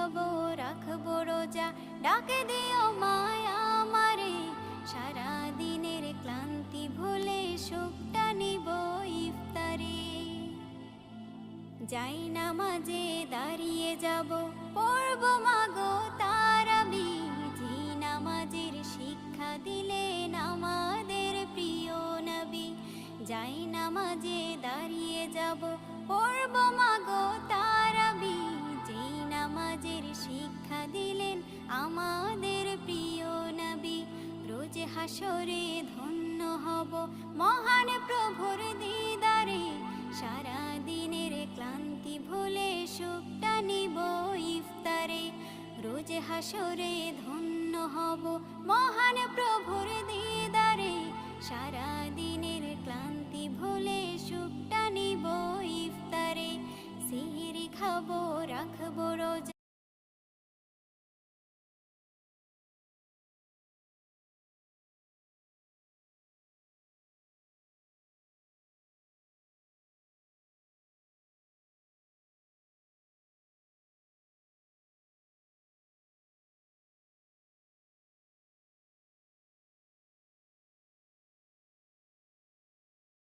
খাবো রাখবো রোজা, ডাকে দিও মায়া আমারে, সারা দিনের ক্লান্তি ভুলে সুখটা নিব ইফতারে। যাই নামাজে দাঁড়িয়ে যাব, পড়ব মাগো তারাবি, যে নামাজের শিক্ষা দিলেন আমাদের প্রিয় নবী। যাই নামাজে দাঁড়িয়ে যাব, পড়ব মাগো তারাবি, যে নামাজের শিক্ষা দিলেন আমাদের প্রিয় নবী। রোজ হাসরে ধন্য হব মহান প্রভুর দিদারে, সারা দিনের ক্লান্তি ভুলে সুখটা নিব ইফতারে। রোজ হাসরে ধন্য হব মহান প্রভুর দিদারে, সারা দিনের ক্লান্তি ভুলে সুখটা নিব ইফতারে। সিহরি খাবো রাখবো রোজা,